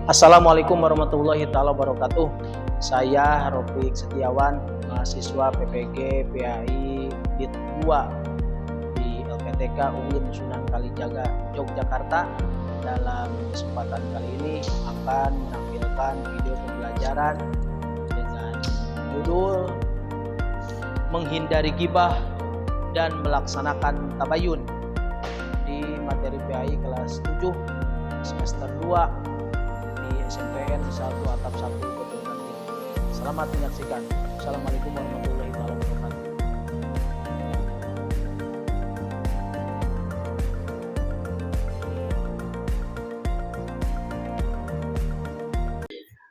Assalamualaikum warahmatullahi taala wabarakatuh. Saya Rofik Setiawan, mahasiswa PPG PAI DIT 2 di LPTK UIN Sunan Kalijaga, Yogyakarta. Dalam kesempatan kali ini akan menampilkan video pembelajaran dengan judul menghindari gibah dan melaksanakan tabayun di materi PAI kelas 7 semester 2 di SMPN 1 atap 1 Bendungan Timur. Selamat menyaksikan. Assalamualaikum warahmatullahi wabarakatuh.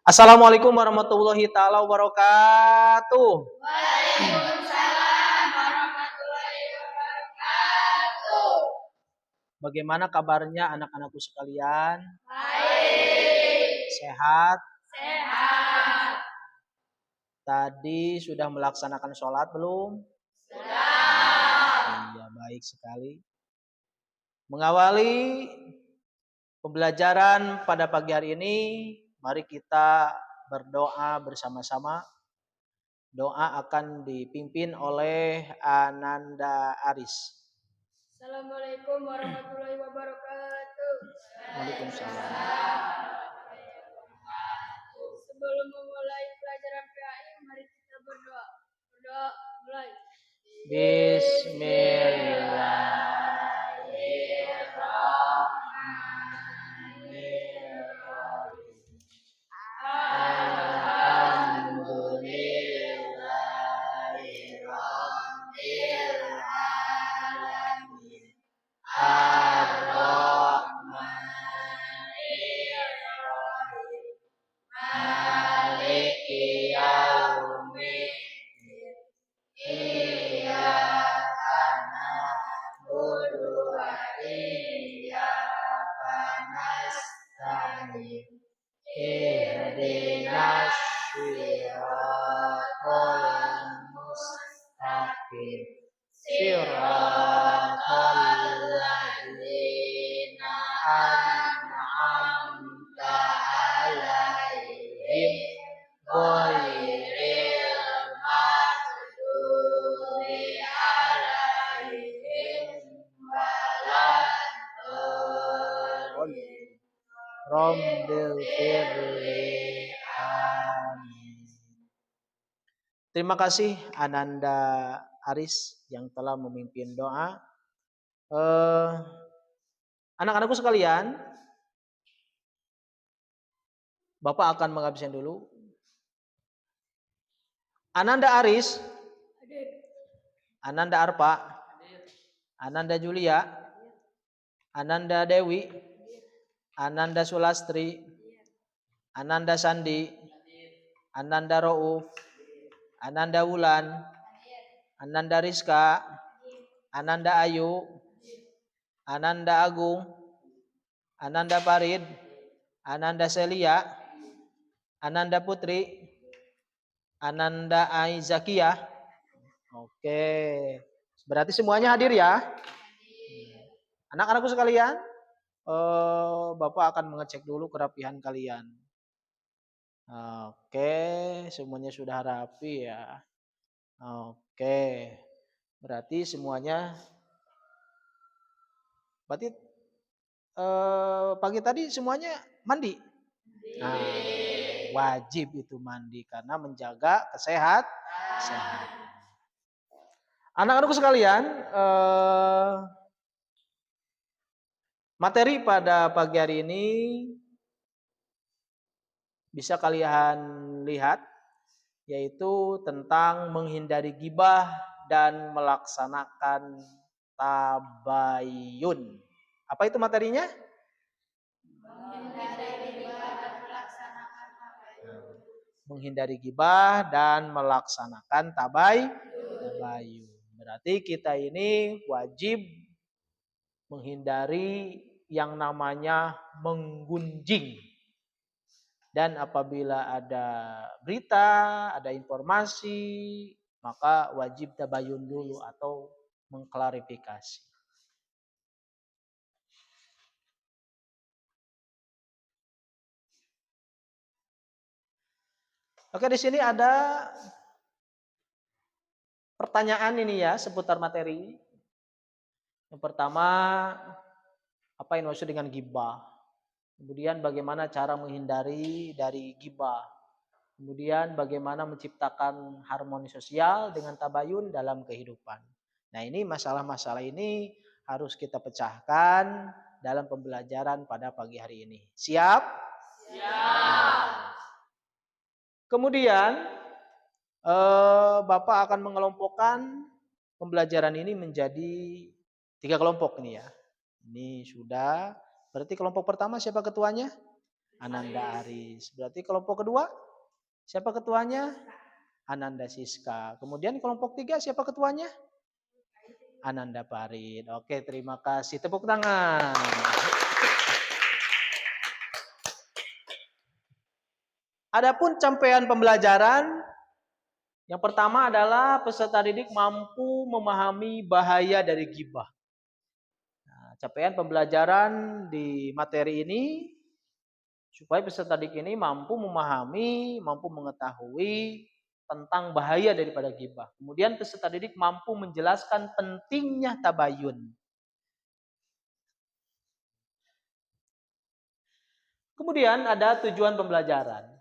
Assalamualaikum warahmatullahi wabarakatuh. Waalaikumsalam warahmatullahi wabarakatuh. Bagaimana kabarnya anak-anakku sekalian? Baik. Sehat? Sehat. Tadi sudah melaksanakan sholat belum? Sudah. Iya, baik sekali. Mengawali pembelajaran pada pagi hari ini, mari kita berdoa bersama-sama. Doa akan dipimpin oleh Ananda Aris. Assalamualaikum warahmatullahi wabarakatuh. Waalaikumsalam. Sebelum memulai pelajaran PAI, mari kita berdoa. Berdoa mulai. Bismillahirrahmanirrahim. Alhamdulillahirrahmanirrahim. Ar-Rahmanirrahim. Maliki yaumiddin. Iyyaka na'budu wa iyyaka nasta'in. Ihdinas siratal mustaqim. Siratal ladzina an'amta 'alaihim ghairil maghdubi 'alaihim waladdallin. Rabbil firli. Amin. Terima kasih Ananda Aris yang telah memimpin doa. Anak-anakku sekalian, Bapak akan mengabsen dulu. Ananda Aris, Ananda Arpa, Ananda Julia, Ananda Dewi, Ananda Sulastri, Ananda Sandi, Ananda Rauf, Ananda Wulan, Ananda Rizka, Ananda Ayu, Ananda Agung, Ananda Farid, Ananda Celia, Ananda Putri, Ananda Aizakia. Oke, berarti semuanya hadir ya. Anak-anakku sekalian, Bapak akan mengecek dulu kerapihan kalian. Oke, semuanya sudah rapi ya. Oke, berarti semuanya. Berarti pagi tadi semuanya mandi. Nah, wajib itu mandi karena menjaga kesehatan. Anak-anakku sekalian, materi pada pagi hari ini bisa kalian lihat, yaitu tentang menghindari gibah dan melaksanakan tabayun. Apa itu materinya? Menghindari gibah dan melaksanakan tabayun. Berarti kita ini wajib menghindari yang namanya menggunjing. Dan apabila ada berita, ada informasi, maka wajib tabayun dulu atau mengklarifikasi. Oke, di sini ada pertanyaan ini ya seputar materi. Yang pertama, apa yang maksud dengan gibah? Kemudian bagaimana cara menghindari dari gibah? Kemudian bagaimana menciptakan harmoni sosial dengan tabayun dalam kehidupan. Nah, ini masalah-masalah ini harus kita pecahkan dalam pembelajaran pada pagi hari ini. Siap? Siap. Kemudian Bapak akan mengelompokkan pembelajaran ini menjadi 3 kelompok nih ya. Ini sudah. Berarti kelompok pertama siapa ketuanya? Ananda Aris. Berarti kelompok kedua siapa ketuanya? Ananda Siska. Kemudian kelompok 3 siapa ketuanya? Ananda Parid. Oke, terima kasih. Tepuk tangan. Adapun capaian pembelajaran yang pertama adalah peserta didik mampu memahami bahaya dari gibah. Nah, capaian pembelajaran di materi ini supaya peserta didik ini mampu memahami, mampu mengetahui tentang bahaya daripada gibah. Kemudian peserta didik mampu menjelaskan pentingnya tabayun. Kemudian ada tujuan pembelajaran.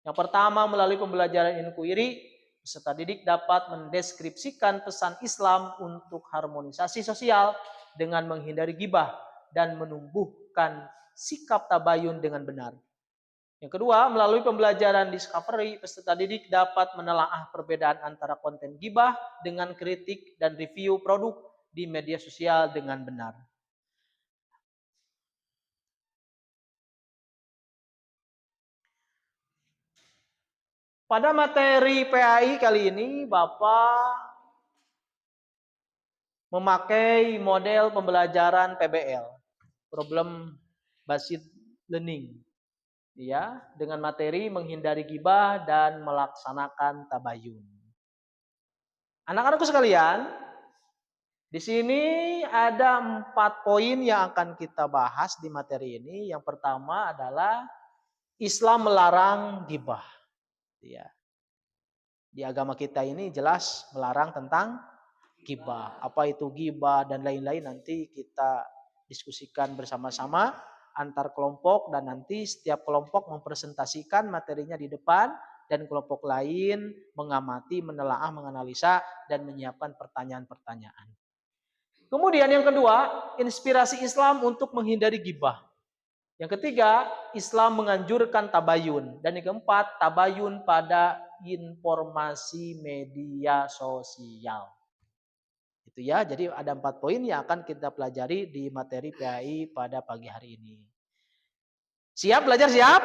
Yang pertama, melalui pembelajaran inquiry, peserta didik dapat mendeskripsikan pesan Islam untuk harmonisasi sosial dengan menghindari gibah dan menumbuhkan sikap tabayun dengan benar. Yang kedua, melalui pembelajaran discovery, peserta didik dapat menelaah perbedaan antara konten gibah dengan kritik dan review produk di media sosial dengan benar. Pada materi PAI kali ini, Bapak memakai model pembelajaran PBL, Problem Based Learning, ya, dengan materi menghindari gibah dan melaksanakan tabayun. Anak-anakku sekalian, di sini ada 4 poin yang akan kita bahas di materi ini. Yang pertama adalah Islam melarang gibah. Ya. Di agama kita ini jelas melarang tentang gibah. Apa itu gibah dan lain-lain nanti kita diskusikan bersama-sama antar kelompok dan nanti setiap kelompok mempresentasikan materinya di depan dan kelompok lain mengamati, menelaah, menganalisa dan menyiapkan pertanyaan-pertanyaan. Kemudian yang kedua, inspirasi Islam untuk menghindari gibah. Yang ketiga, Islam menganjurkan tabayun. Dan yang keempat, tabayun pada informasi media sosial. Itu ya, jadi ada 4 poin yang akan kita pelajari di materi PAI pada pagi hari ini. Siap belajar, siap?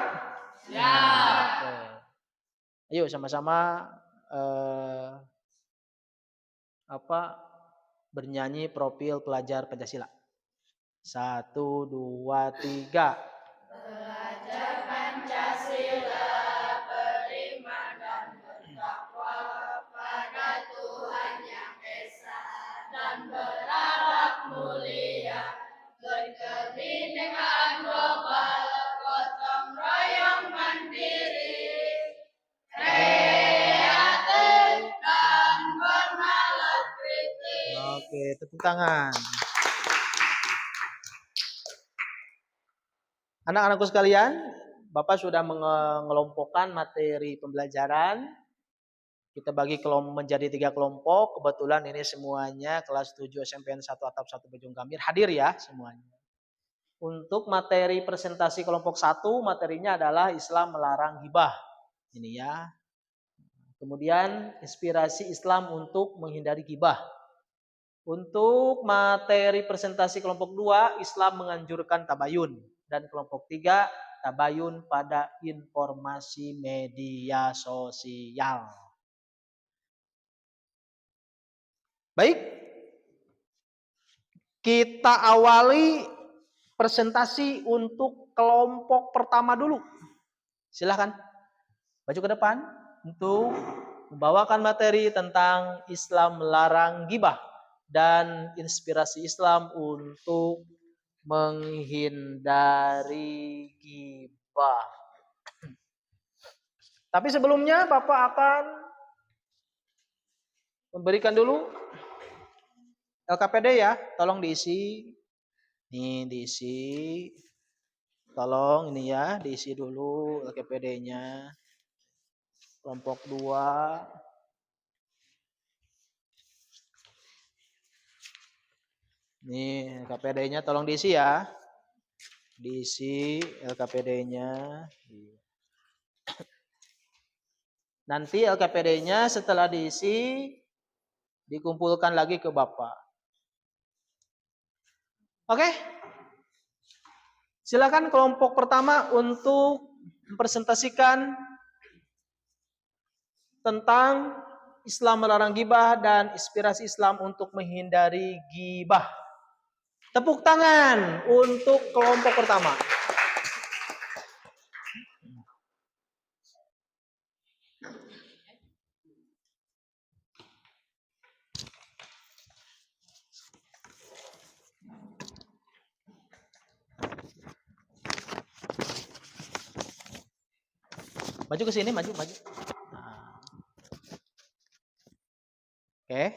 Siap. Oke. Ayo sama-sama bernyanyi profil pelajar Pancasila. 1, 2, 3. Belajar Pancasila, beriman dan bertakwa pada Tuhan Yang Esa dan berakhlak mulia, berkebinekaan global, gotong royong mandiri, kreatif dan bernalar kritis. Oke, tepuk tangan. Anak-anakku sekalian, Bapak sudah mengelompokkan materi pembelajaran. Kita bagi menjadi 3 kelompok. Kebetulan ini semuanya kelas 7 SMPN 1 Atap 1 Bojong Gambir hadir ya semuanya. Untuk materi presentasi kelompok 1, materinya adalah Islam melarang gibah. Ini ya. Kemudian inspirasi Islam untuk menghindari gibah. Untuk materi presentasi kelompok 2, Islam menganjurkan tabayun. Dan kelompok 3, tabayun pada informasi media sosial. Baik, kita awali presentasi untuk kelompok pertama dulu. Silahkan, maju ke depan untuk membawakan materi tentang Islam melarang gibah dan inspirasi Islam untuk menghindari gibah. Tapi sebelumnya Bapak akan memberikan dulu LKPD ya, tolong diisi. Nih diisi. Tolong ini ya, diisi dulu LKPD-nya. Kelompok 2. Nih LKPD-nya tolong diisi ya. Diisi LKPD-nya. Nanti LKPD-nya setelah diisi dikumpulkan lagi ke Bapak. Oke? Silakan kelompok pertama untuk mempresentasikan tentang Islam melarang gibah dan inspirasi Islam untuk menghindari gibah. Tepuk tangan untuk kelompok pertama. Maju ke sini, maju. Nah. Oke.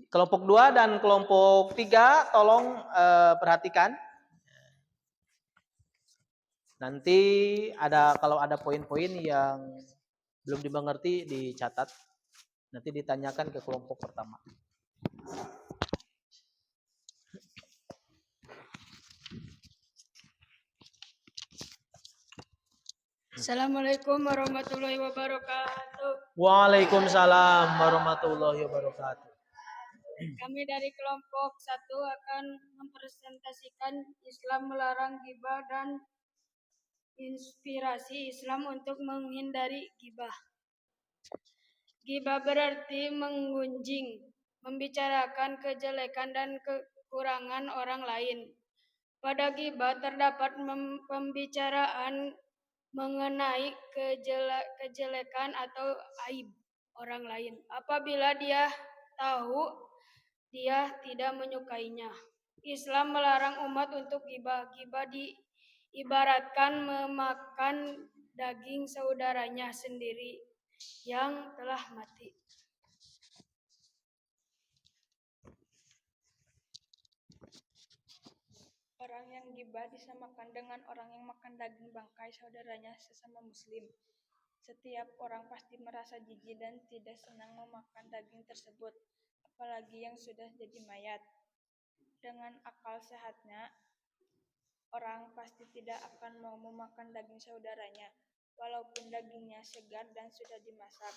Kelompok 2 dan kelompok 3 tolong perhatikan. Nanti kalau ada poin-poin yang belum dimengerti dicatat. Nanti ditanyakan ke kelompok pertama. Assalamualaikum warahmatullahi wabarakatuh. Waalaikumsalam warahmatullahi wabarakatuh. Kami dari kelompok 1 akan mempresentasikan Islam melarang gibah dan inspirasi Islam untuk menghindari gibah. Gibah berarti menggunjing, membicarakan kejelekan dan kekurangan orang lain. Pada gibah terdapat pembicaraan mengenai kejelekan atau aib orang lain. Apabila dia tahu dia tidak menyukainya. Islam melarang umat untuk gibah. Gibah diibaratkan memakan daging saudaranya sendiri yang telah mati. Orang yang gibah disamakan dengan orang yang makan daging bangkai saudaranya sesama muslim. Setiap orang pasti merasa jijik dan tidak senang memakan daging tersebut, apalagi yang sudah jadi mayat. Dengan akal sehatnya, orang pasti tidak akan mau memakan daging saudaranya, walaupun dagingnya segar dan sudah dimasak.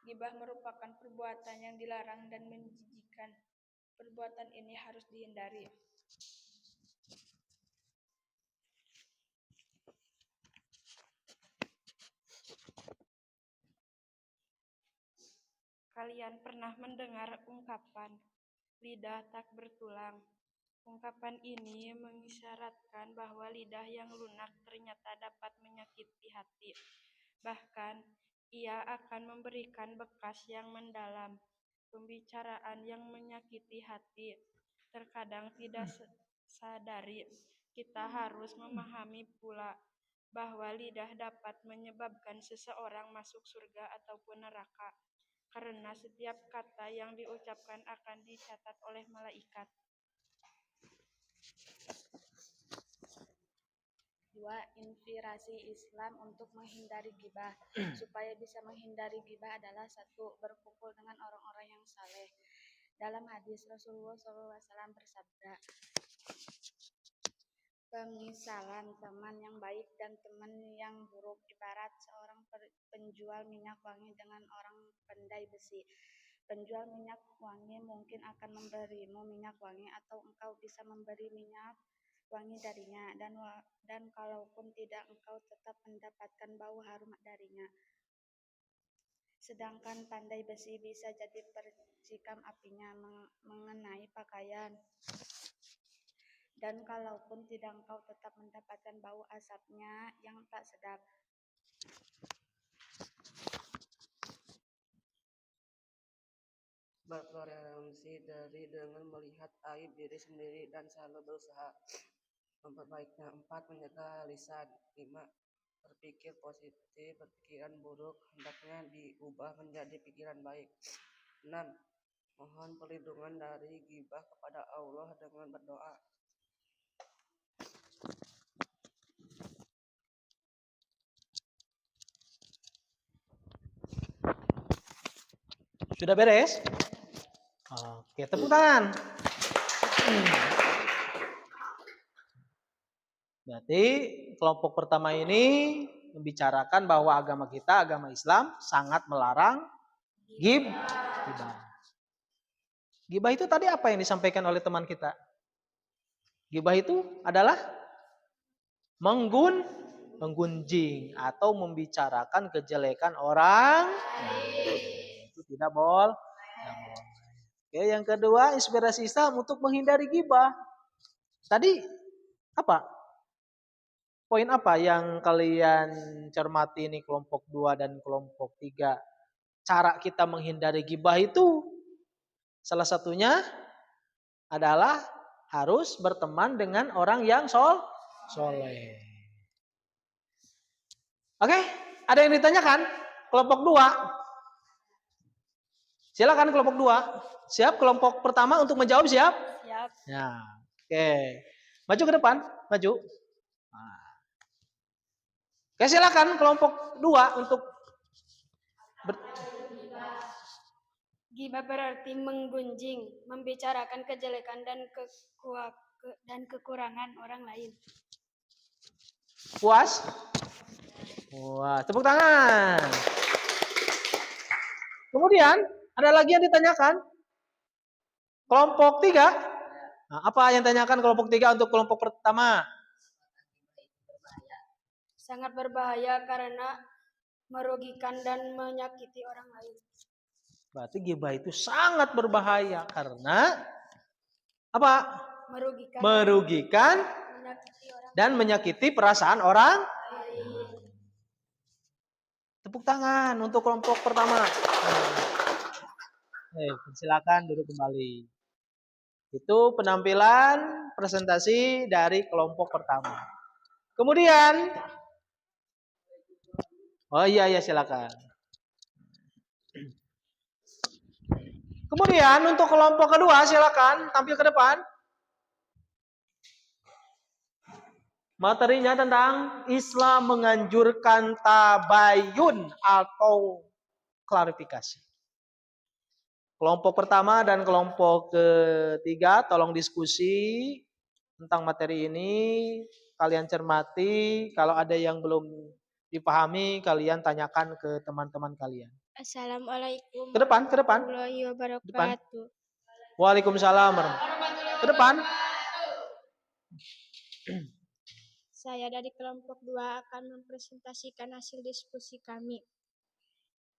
Gibah merupakan perbuatan yang dilarang dan menjijikkan. Perbuatan ini harus dihindari. Kalian pernah mendengar ungkapan lidah tak bertulang? Ungkapan ini mengisyaratkan bahwa lidah yang lunak ternyata dapat menyakiti hati. Bahkan, ia akan memberikan bekas yang mendalam. Pembicaraan yang menyakiti hati terkadang tidak sadari. Kita harus memahami pula bahwa lidah dapat menyebabkan seseorang masuk surga ataupun neraka. Karena setiap kata yang diucapkan akan dicatat oleh malaikat. 2. Inspirasi Islam untuk menghindari gibah. Supaya bisa menghindari gibah adalah 1. Berkumpul dengan orang-orang yang saleh. Dalam hadis Rasulullah SAW bersabda, pemisalan teman yang baik dan teman yang buruk ibarat seorang penjual minyak wangi dengan orang pandai besi. Penjual minyak wangi mungkin akan memberimu minyak wangi atau engkau bisa memberi minyak wangi darinya, dan kalaupun tidak engkau tetap mendapatkan bau harum darinya. Sedangkan pandai besi bisa jadi percikan apinya mengenai pakaian. Dan kalaupun tidak engkau tetap mendapatkan bau asapnya yang tak sedap. Bertoleransi dengan melihat aib diri sendiri dan selalu berusaha memperbaikinya. 4. Menjaga lisan. 5. berpikir positif, berpikiran buruk hendaknya diubah menjadi pikiran baik. 6. Mohon perlindungan dari ghibah kepada Allah dengan berdoa. Sudah beres? Oke, tepuk tangan. Berarti kelompok pertama ini membicarakan bahwa agama kita, agama Islam, sangat melarang gibah. Gibah itu tadi apa yang disampaikan oleh teman kita? Gibah itu adalah menggunjing atau membicarakan kejelekan orang. Itu tidak boleh. Oke, yang kedua, inspirasi Islam untuk menghindari gibah. Tadi apa? Poin apa yang kalian cermati ini kelompok 2 dan kelompok 3? Cara kita menghindari gibah itu salah satunya adalah harus berteman dengan orang yang soleh. Oke, ada yang ditanyakan? Kelompok 2. Silakan kelompok 2. Siap kelompok pertama untuk menjawab siap? Siap. Ya, oke. Maju ke depan, maju. Oke, silakan kelompok 2 untuk Gibah berarti menggunjing, membicarakan kejelekan dan kekurangan orang lain. puas. Wah, tepuk tangan. Kemudian ada lagi yang ditanyakan. Kelompok 3. Nah, apa yang ditanyakan kelompok 3 untuk kelompok pertama? Sangat berbahaya karena merugikan dan menyakiti orang lain. Berarti gibah itu sangat berbahaya karena apa? Merugikan dan menyakiti perasaan orang. Tepuk tangan untuk kelompok pertama. Silakan duduk kembali. Itu penampilan presentasi dari kelompok pertama. Kemudian, oh iya silakan. Kemudian untuk kelompok kedua silakan tampil ke depan. Materinya tentang Islam menganjurkan tabayun atau klarifikasi. Kelompok pertama dan kelompok ketiga tolong diskusi tentang materi ini. Kalian cermati, kalau ada yang belum dipahami kalian tanyakan ke teman-teman kalian. Assalamualaikum Ke depan. warahmatullahi wabarakatuh. Waalaikumsalam. Ke depan. Saya dari kelompok 2 akan mempresentasikan hasil diskusi kami.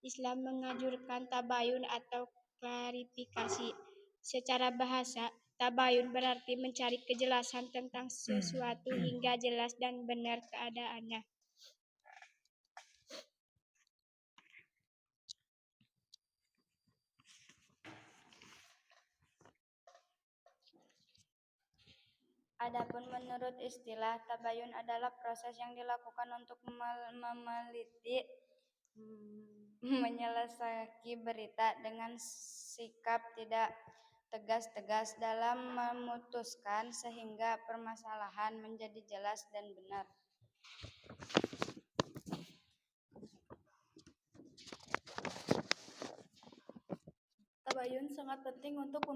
Islam menganjurkan tabayun atau klarifikasi. Secara bahasa, tabayun berarti mencari kejelasan tentang sesuatu hingga jelas dan benar keadaannya. Adapun menurut istilah, tabayun adalah proses yang dilakukan untuk meneliti, menyelesaikan berita dengan sikap tidak tegas-tegas dalam memutuskan sehingga permasalahan menjadi jelas dan benar. Tabayun sangat penting untuk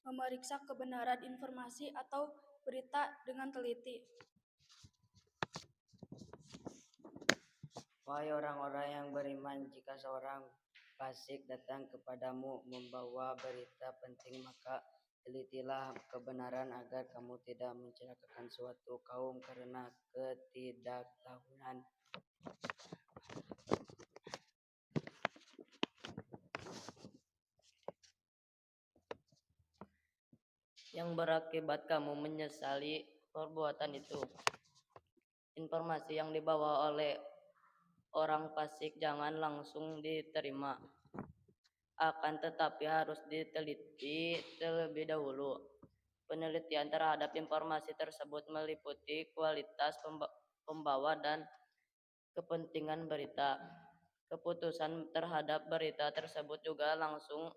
memeriksa kebenaran informasi atau berita dengan teliti. Wahai orang-orang yang beriman, jika seorang fasik datang kepadamu membawa berita penting, maka telitilah kebenaran agar kamu tidak mencelakakan suatu kaum karena ketidaktahuan. Yang berakibat kamu menyesali perbuatan itu. Informasi yang dibawa oleh orang fasik jangan langsung diterima, akan tetapi harus diteliti terlebih dahulu. Penelitian terhadap informasi tersebut meliputi kualitas pembawa dan kepentingan berita. Keputusan terhadap berita tersebut juga langsung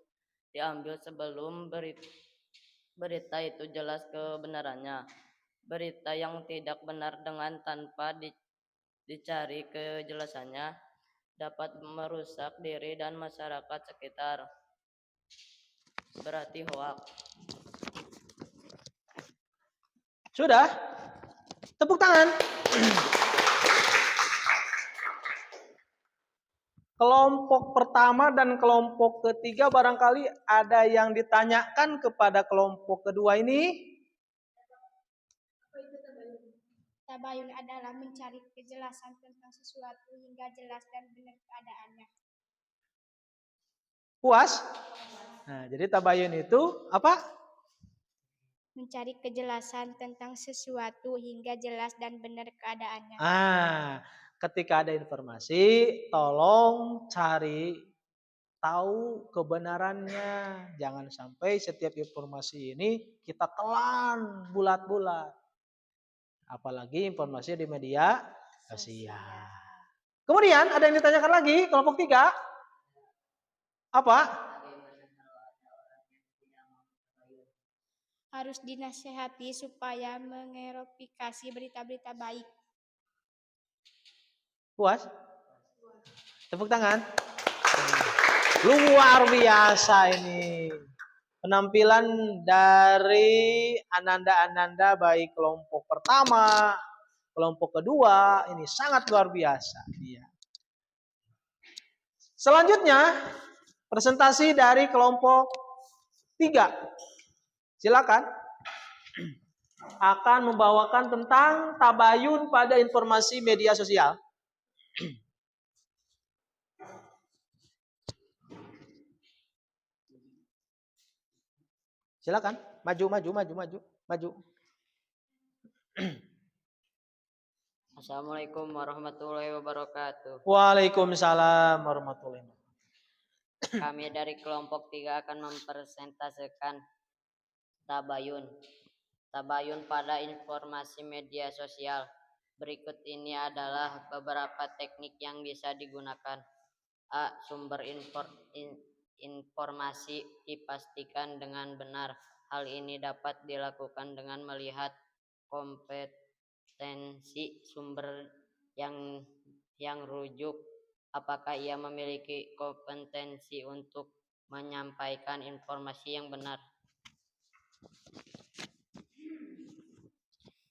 diambil sebelum berita itu jelas kebenarannya. Berita yang tidak benar dengan tanpa dicari kejelasannya dapat merusak diri dan masyarakat sekitar. Berarti hoak. Sudah? Tepuk tangan. Kelompok pertama dan kelompok ketiga barangkali ada yang ditanyakan kepada kelompok kedua ini. Tabayun adalah mencari kejelasan tentang sesuatu hingga jelas dan benar keadaannya. Puas? Nah, jadi tabayun itu apa? Mencari kejelasan tentang sesuatu hingga jelas dan benar keadaannya. Ketika ada informasi, tolong cari tahu kebenarannya. Jangan sampai setiap informasi ini kita telan bulat-bulat. Apalagi informasi di media sosial. Kemudian ada yang ditanyakan lagi, kelompok 3. Apa? Harus dinasehati supaya mengeropifikasi berita-berita baik. Puas? Tepuk tangan. Luar biasa ini. Penampilan dari ananda-ananda baik kelompok pertama, kelompok kedua, ini sangat luar biasa. Selanjutnya, presentasi dari kelompok 3. Silakan. Akan membawakan tentang tabayun pada informasi media sosial. Silakan, maju. Assalamualaikum warahmatullahi wabarakatuh. Waalaikumsalam warahmatullahi wabarakatuh. Kami dari kelompok 3 akan mempresentasikan tabayun. Tabayun pada informasi media sosial. Berikut ini adalah beberapa teknik yang bisa digunakan. A. Sumber informasi dipastikan dengan benar. Hal ini dapat dilakukan dengan melihat kompetensi sumber yang rujuk. Apakah ia memiliki kompetensi untuk menyampaikan informasi yang benar?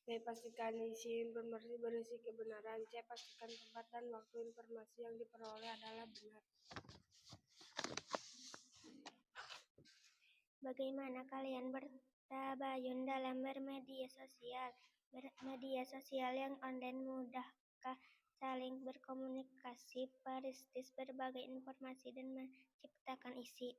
B. Pastikan isi informasi berisi kebenaran. C. Pastikan tempat dan waktu informasi yang diperoleh adalah benar. Bagaimana kalian bertabayun dalam bermedia sosial? Media sosial yang online mudahkah saling berkomunikasi, prestis berbagai informasi dan menciptakan isi?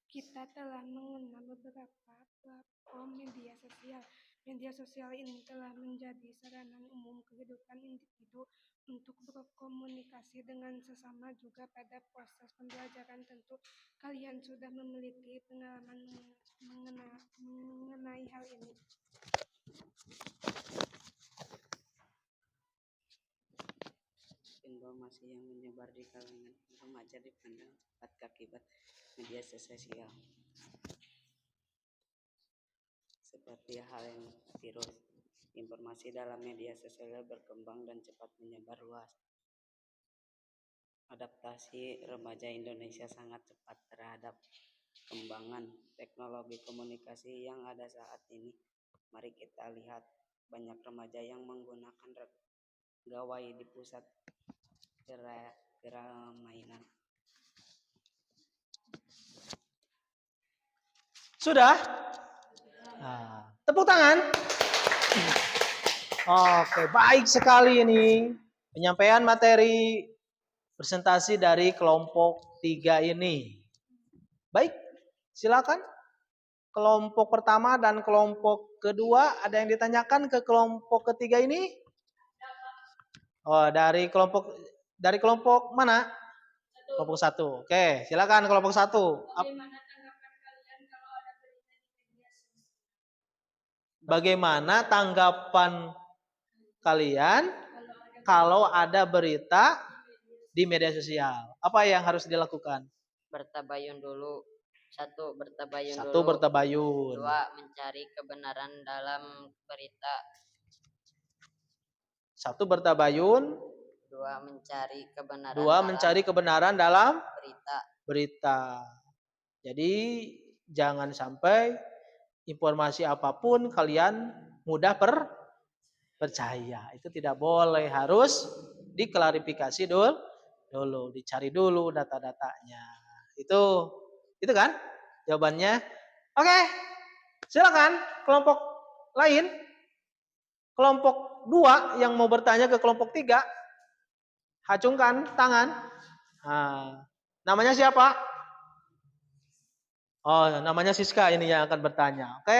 Kita telah mengenal beberapa platform media sosial. Media sosial ini telah menjadi sarana umum kehidupan individu untuk berkomunikasi dengan sesama. Juga pada proses pembelajaran tentu kalian sudah memiliki pengalaman mengenai hal ini. Informasi yang menyebar di kalangan remaja dipandang cepat akibat media sosial. Seperti halnya virus, informasi dalam media sosial berkembang dan cepat menyebar luas. Adaptasi remaja Indonesia sangat cepat terhadap kembangan teknologi komunikasi yang ada saat ini. Mari kita lihat banyak remaja yang menggunakan gawai di pusat keramaian. Sudah? Tepuk tangan. Oke, baik sekali ini penyampaian materi presentasi dari kelompok 3 ini. Baik, silakan. Kelompok pertama dan kelompok kedua ada yang ditanyakan ke kelompok ketiga ini? Oh, dari kelompok mana? Kelompok 1. Oke, silakan kelompok 1. Bagaimana tanggapan kalian kalau ada berita di media sosial? Apa yang harus dilakukan? Bertabayun dulu. Satu, bertabayun Satu, dulu. bertabayun. Dua, mencari kebenaran dalam berita. Satu, bertabayun. Dua, mencari kebenaran Dua, dalam mencari kebenaran dalam berita. berita. Jadi jangan sampai informasi apapun kalian mudah percaya. Itu tidak boleh, harus diklarifikasi dulu, dicari dulu data-datanya. Itu kan jawabannya. Oke, silakan kelompok lain. Kelompok 2 yang mau bertanya ke kelompok 3, acungkan tangan. Nah, namanya siapa? Oh, namanya Siska ini yang akan bertanya. Oke,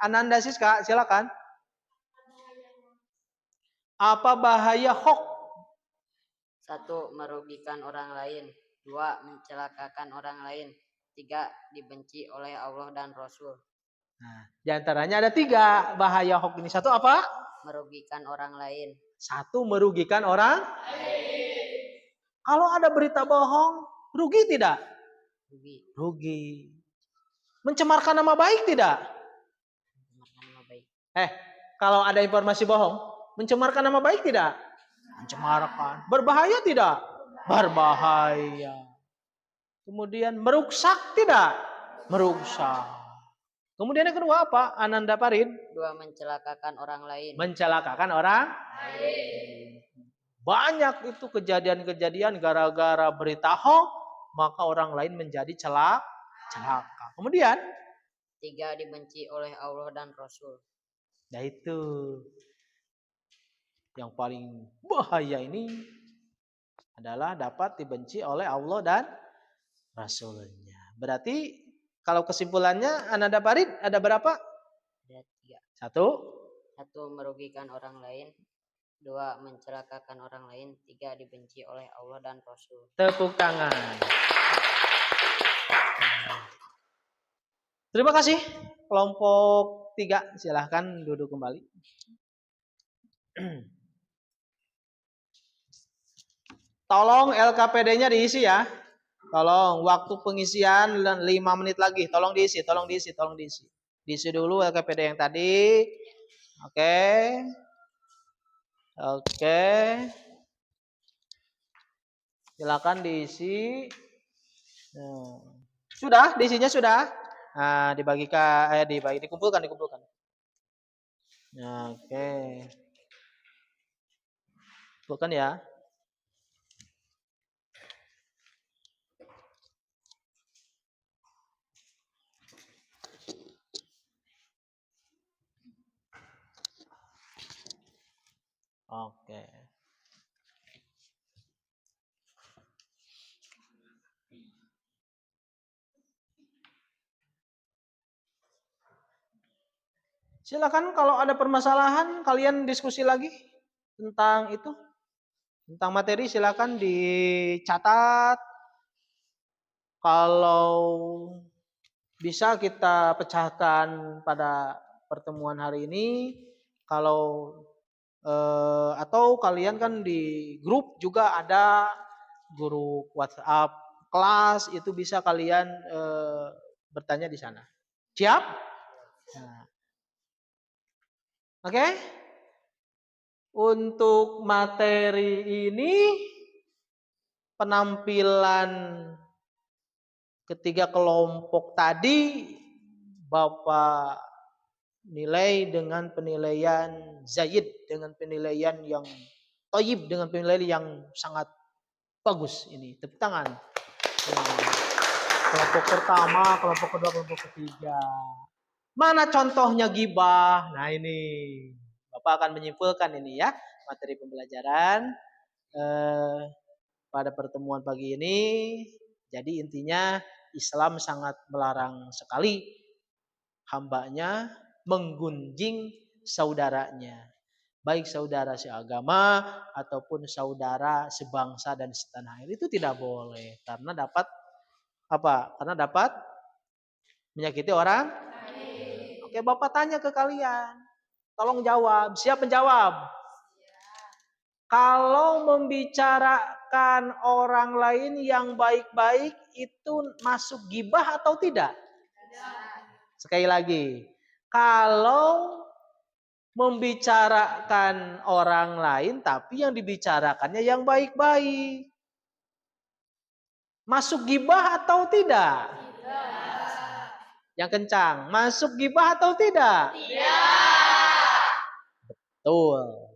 Ananda Siska, silakan. Apa bahaya hoax? Satu, merugikan orang lain. Dua, mencelakakan orang lain. Tiga, dibenci oleh Allah dan Rasul. Nah, di antaranya ada 3 bahaya hoax ini. Satu apa? Merugikan orang lain. Satu, merugikan orang. Kalau ada berita bohong, rugi tidak? Rugi. Mencemarkan nama baik tidak? Mencemarkan nama baik. Kalau ada informasi bohong, mencemarkan nama baik tidak? Mencemarkan. Berbahaya tidak? Berbahaya. Kemudian merusak tidak? Merusak. Kemudian yang kedua apa? Ananda Parin? Dua, mencelakakan orang lain. Mencelakakan orang lain. Banyak itu kejadian-kejadian gara-gara berita hoax, maka orang lain menjadi celaka. Kemudian? Tiga, dibenci oleh Allah dan Rasul. Nah itu. Yang paling bahaya ini adalah dapat dibenci oleh Allah dan Rasulnya. Berarti kalau kesimpulannya Ananda Parin ada berapa? Ada 3. Satu, merugikan orang lain. Dua, mencelakakan orang lain. Tiga, dibenci oleh Allah dan Rasul. Tepuk tangan. Terima kasih. Kelompok 3 silahkan duduk kembali. Tolong LKPD-nya diisi ya. Tolong waktu pengisian 5 menit lagi. Tolong diisi. Diisi dulu LKPD yang tadi. Oke. Silakan diisi. Sudah, diisinya sudah. Nah, dikumpulkan. Oke. Kumpulkan ya. Oke. Silakan kalau ada permasalahan kalian diskusi lagi tentang itu. Tentang materi silakan dicatat. Kalau bisa kita pecahkan pada pertemuan hari ini. Kalau atau kalian kan di grup juga ada grup WhatsApp kelas, itu bisa kalian bertanya di sana. Siap? Nah. Oke? Untuk materi ini penampilan ketiga kelompok tadi Bapak nilai dengan penilaian Zaid, dengan penilaian yang thayyib, dengan penilaian yang sangat bagus ini. Tepuk tangan. Kelompok pertama, kelompok kedua, kelompok ketiga. Mana contohnya ghibah? Nah ini Bapak akan menyimpulkan ini ya materi pembelajaran pada pertemuan pagi ini. Jadi intinya Islam sangat melarang sekali hambanya menggunjing saudaranya, baik saudara seagama ataupun saudara sebangsa dan setanah air. Itu tidak boleh karena dapat apa? Karena dapat menyakiti orang. Oke, Bapak tanya ke kalian. Tolong jawab. Siap menjawab? Kalau membicarakan orang lain yang baik-baik itu masuk ghibah atau tidak? Sekali lagi, kalau membicarakan orang lain tapi yang dibicarakannya yang baik-baik, masuk ghibah atau tidak? Yang kencang, masuk ghibah atau tidak? Betul.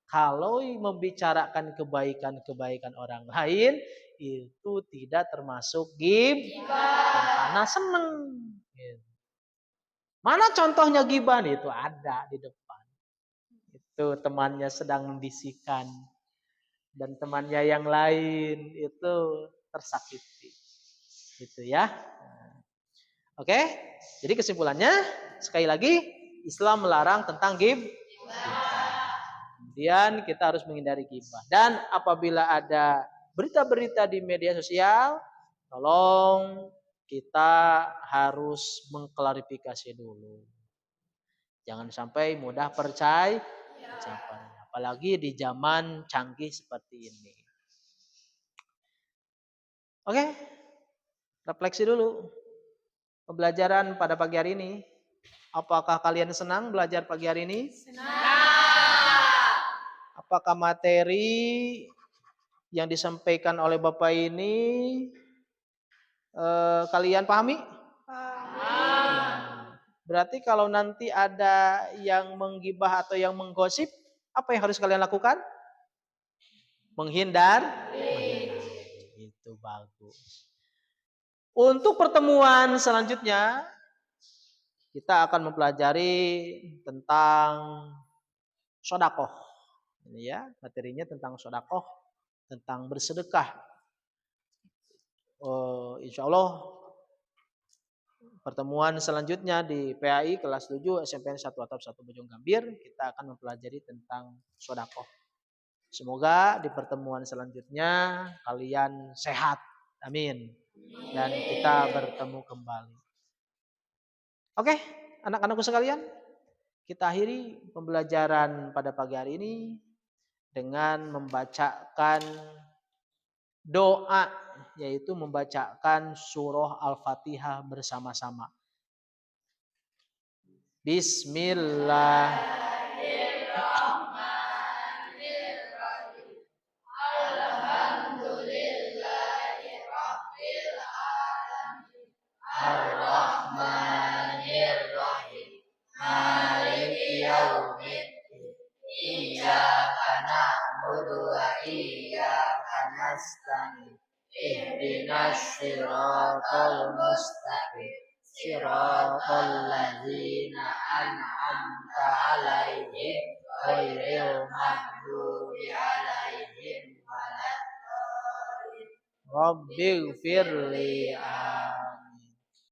Kalau membicarakan kebaikan-kebaikan orang lain itu tidak termasuk ghibah karena seneng. Mana contohnya ghibah? Itu ada di depan. Itu temannya sedang membisikkan dan temannya yang lain itu tersakiti. Gitu ya. Oke? Jadi kesimpulannya sekali lagi Islam melarang tentang ghibah. Kemudian kita harus menghindari ghibah. Dan apabila ada berita-berita di media sosial, tolong kita harus mengklarifikasi dulu. Jangan sampai mudah percaya ucapannya. Apalagi di zaman canggih seperti ini. Oke, refleksi dulu. Pembelajaran pada pagi hari ini. Apakah kalian senang belajar pagi hari ini? Senang. Apakah materi yang disampaikan oleh Bapak ini kalian pahami? Paham. Berarti kalau nanti ada yang menggibah atau yang menggosip, apa yang harus kalian lakukan? Menghindar. Itu bagus. Untuk pertemuan selanjutnya, kita akan mempelajari tentang sedekah. Ini ya, materinya tentang sedekah, tentang bersedekah. Insya Allah pertemuan selanjutnya di PAI kelas 7 SMPN 1 Atap 1 Bojong Gambir kita akan mempelajari tentang sedekah. Semoga di pertemuan selanjutnya kalian sehat. Amin. Dan kita bertemu kembali. Oke, anak-anakku sekalian, kita akhiri pembelajaran pada pagi hari ini dengan membacakan doa, yaitu membacakan surah Al-Fatihah bersama-sama. Bismillahirrahmanirrahim. Alhamdulillahirabbil alamin. Ar-Rahmanirrahim. Maliki yaumiddin. Iyyaka na'budu wa iyyaka nasta'in. Ihdinas siratal mustaqim. Siratal ladzina an'amta 'alaihim ghairil maghdubi 'alaihim waladdallin. Rabbighfirli